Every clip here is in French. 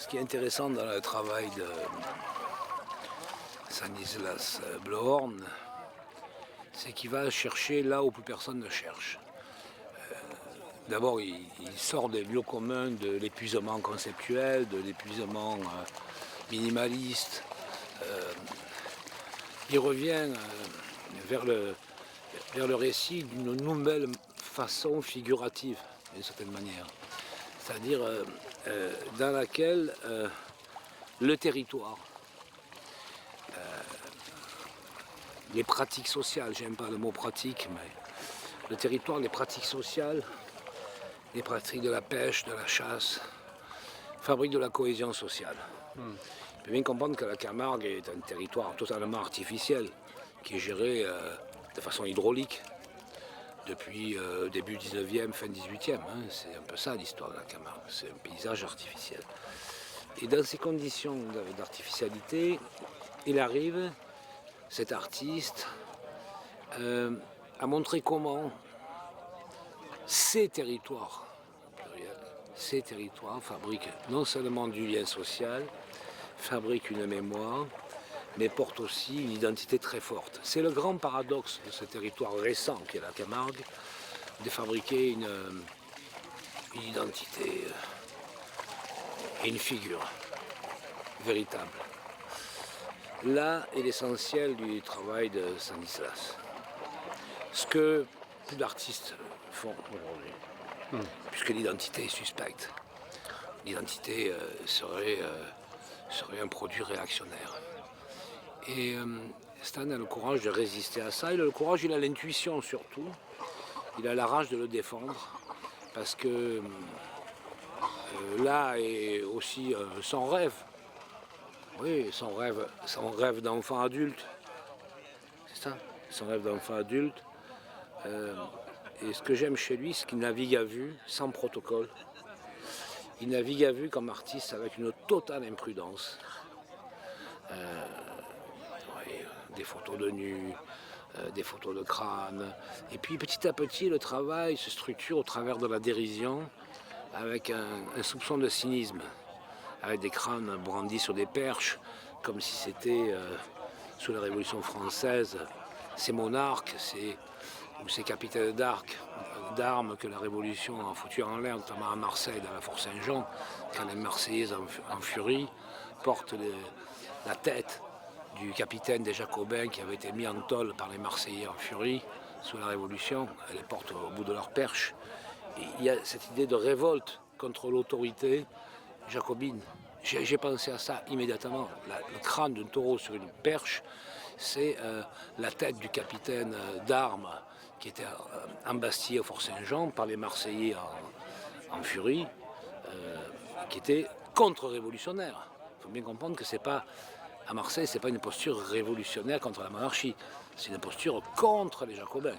Ce qui est intéressant dans le travail de Stanislas Blauhorn, c'est qu'il va chercher là où plus personne ne cherche. D'abord, il sort des lieux communs de l'épuisement conceptuel, de l'épuisement minimaliste. Il revient vers le récit d'une nouvelle façon figurative, d'une certaine manière. C'est-à-dire dans laquelle le territoire, les pratiques sociales, j'aime pas le mot pratique, mais le territoire, les pratiques sociales, les pratiques de la pêche, de la chasse, fabriquent de la cohésion sociale. Il faut bien comprendre que la Camargue est un territoire totalement artificiel, qui est géré de façon hydraulique depuis début 19e, fin 18e. Hein. C'est un peu ça l'histoire de la Camargue, c'est un paysage artificiel. Et dans ces conditions d'artificialité, il arrive, cet artiste, à montrer comment ces territoires, ces territoires fabriquent non seulement du lien social, fabriquent une mémoire, mais portent aussi une identité très forte. C'est le grand paradoxe de ce territoire récent qu'est la Camargue, de fabriquer une identité et une figure véritable. Là est l'essentiel du travail de Stanislas. Ce que peu d'artistes font aujourd'hui, puisque l'identité est suspecte. L'identité serait un produit réactionnaire. Et Stan a le courage de résister à ça. Il a le courage, il a l'intuition surtout. Il a la rage de le défendre, parce que là est aussi son rêve. Oui, son rêve d'enfant adulte. C'est ça, son rêve d'enfant adulte. Et ce que j'aime chez lui, c'est qu'il navigue à vue, sans protocole. Il navigue à vue comme artiste avec une totale imprudence. Des photos de nu, des photos de crâne. Et puis petit à petit, le travail se structure au travers de la dérision, avec un soupçon de cynisme, avec des crânes brandis sur des perches, comme si c'était, sous la Révolution française, ces monarques, ces capitaines d'armes que la Révolution a foutu en l'air, notamment à Marseille, dans la Fort Saint-Jean, quand les Marseillais en furie portent la tête du capitaine des Jacobins qui avait été mis en tôle par les Marseillais en furie sous la Révolution, elle les porte au bout de leur perche. Et il y a cette idée de révolte contre l'autorité jacobine. J'ai pensé à ça immédiatement. Le crâne d'un taureau sur une perche, c'est la tête du capitaine d'armes qui était embastillé au Fort Saint-Jean par les Marseillais en furie, qui était contre-révolutionnaire. Il faut bien comprendre que à Marseille, ce n'est pas une posture révolutionnaire contre la monarchie, c'est une posture contre les Jacobins.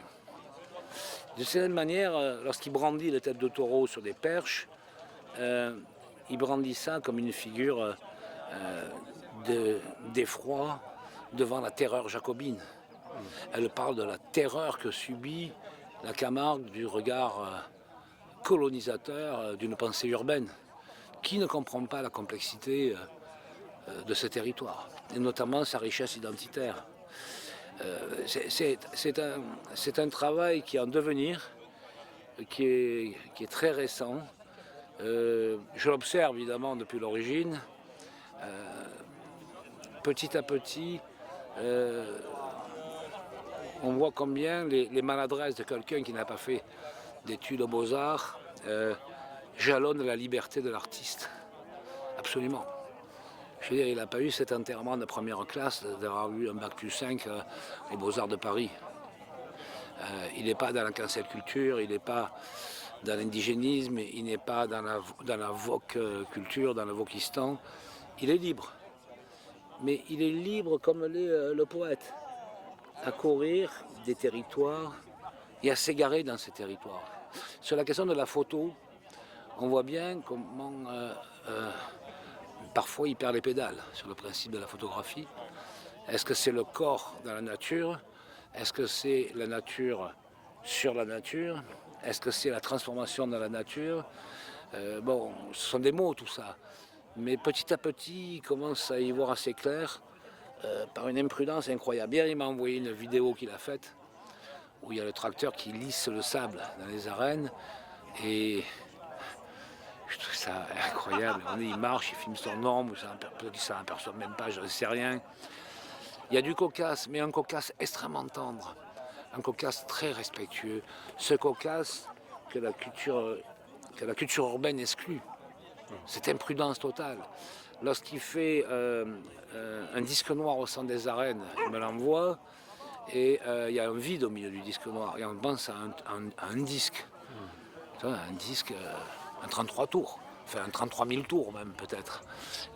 De cette manière, lorsqu'il brandit les têtes de taureau sur des perches, il brandit ça comme une figure d'effroi devant la terreur jacobine. Elle parle de la terreur que subit la Camargue du regard colonisateur d'une pensée urbaine, qui ne comprend pas la complexité de ce territoire, et notamment sa richesse identitaire. C'est un travail qui est en devenir, qui est très récent. Je l'observe évidemment depuis l'origine. Petit à petit, on voit combien les maladresses de quelqu'un qui n'a pas fait d'études aux beaux-arts jalonnent la liberté de l'artiste. Absolument. Je veux dire, il n'a pas eu cet enterrement de première classe d'avoir eu un bac plus 5 aux Beaux-Arts de Paris. Il n'est pas dans la cancel culture, il n'est pas dans l'indigénisme, il n'est pas dans la voque culture, dans le wokistan. Il est libre. Mais il est libre comme l'est le poète, à courir des territoires et à s'égarer dans ces territoires. Sur la question de la photo, on voit bien comment parfois il perd les pédales sur le principe de la photographie. Est-ce que c'est le corps dans la nature? Est-ce que c'est la nature sur la nature? Est-ce que c'est la transformation dans la nature? Bon, ce sont des mots tout ça. Mais petit à petit, il commence à y voir assez clair, par une imprudence incroyable. Hier, il m'a envoyé une vidéo qu'il a faite, où il y a le tracteur qui lisse le sable dans les arènes, et je trouve ça incroyable. Il marche, il filme son ombre, peut-être qu'il ne s'en aperçoit même pas, je ne sais rien. Il y a du cocasse, mais un cocasse extrêmement tendre, un cocasse très respectueux. Ce cocasse que la culture urbaine exclut. Cette imprudence totale. Lorsqu'il fait un disque noir au centre des arènes, il me l'envoie, et il y a un vide au milieu du disque noir, et on pense à un disque. Un disque, un 33 tours, enfin un 33 000 tours même peut-être.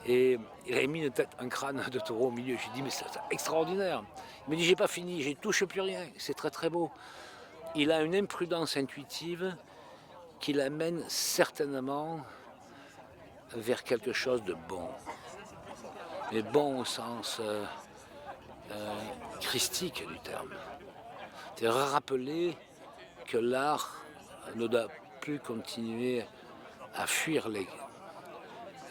Et il avait mis un crâne de taureau au milieu. Je lui ai dit, mais c'est extraordinaire. Il me dit, j'ai pas fini, je ne touche plus rien, c'est très très beau. Il a une imprudence intuitive qui l'amène certainement vers quelque chose de bon. Mais bon au sens christique du terme. C'est rappeler que l'art ne doit plus continuer à fuir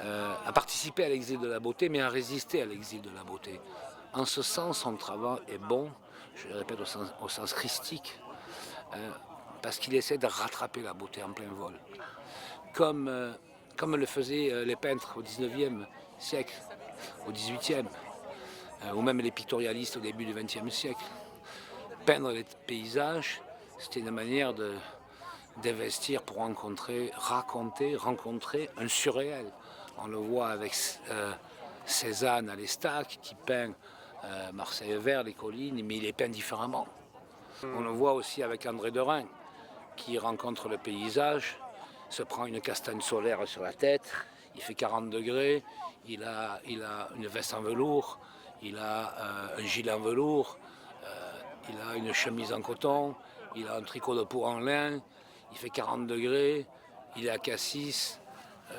à participer à l'exil de la beauté, mais à résister à l'exil de la beauté. En ce sens, son travail est bon, je le répète au sens christique, parce qu'il essaie de rattraper la beauté en plein vol. Comme le faisaient les peintres au XIXe siècle, au XVIIIe, ou même les pictorialistes au début du XXe siècle. Peindre les paysages, c'était une manière d'investir pour rencontrer un surréel. On le voit avec Cézanne à l'Estaque qui peint Marseille vert, les collines, mais il les peint différemment. On le voit aussi avec André Derain qui rencontre le paysage, se prend une castagne solaire sur la tête, il fait 40 degrés, il a une veste en velours, il a un gilet en velours, il a une chemise en coton, il a un tricot de peau en lin, il fait 40 degrés, il est à Cassis,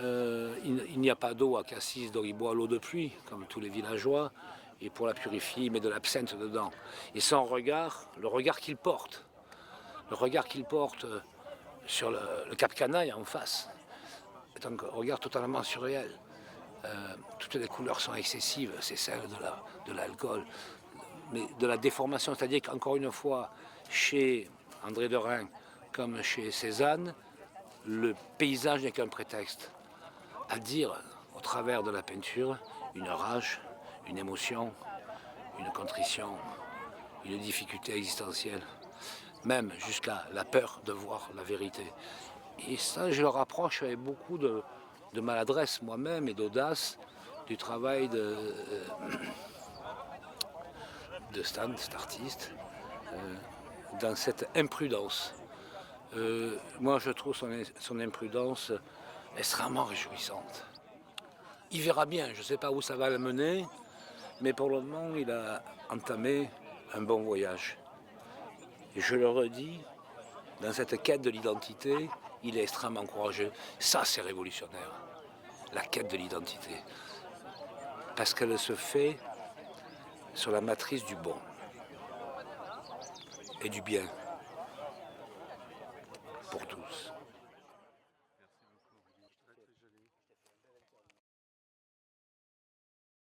il n'y a pas d'eau à Cassis, donc il boit l'eau de pluie, comme tous les villageois, et pour la purifier, il met de l'absinthe dedans. Et son regard, le regard qu'il porte sur le Cap Canaille en face, est un regard totalement surréel. Toutes les couleurs sont excessives, c'est celle de l'alcool, mais de la déformation, c'est-à-dire qu'encore une fois, chez André Derain, comme chez Cézanne, le paysage n'est qu'un prétexte à dire, au travers de la peinture, une rage, une émotion, une contrition, une difficulté existentielle, même jusqu'à la peur de voir la vérité. Et ça, je le rapproche avec beaucoup de maladresse moi-même et d'audace du travail de Stan, cet artiste, dans cette imprudence. Moi, je trouve son imprudence extrêmement réjouissante. Il verra bien, je ne sais pas où ça va le mener, mais pour le moment, il a entamé un bon voyage. Et je le redis, dans cette quête de l'identité, il est extrêmement courageux. Ça, c'est révolutionnaire, la quête de l'identité. Parce qu'elle se fait sur la matrice du bon et du bien pour tous.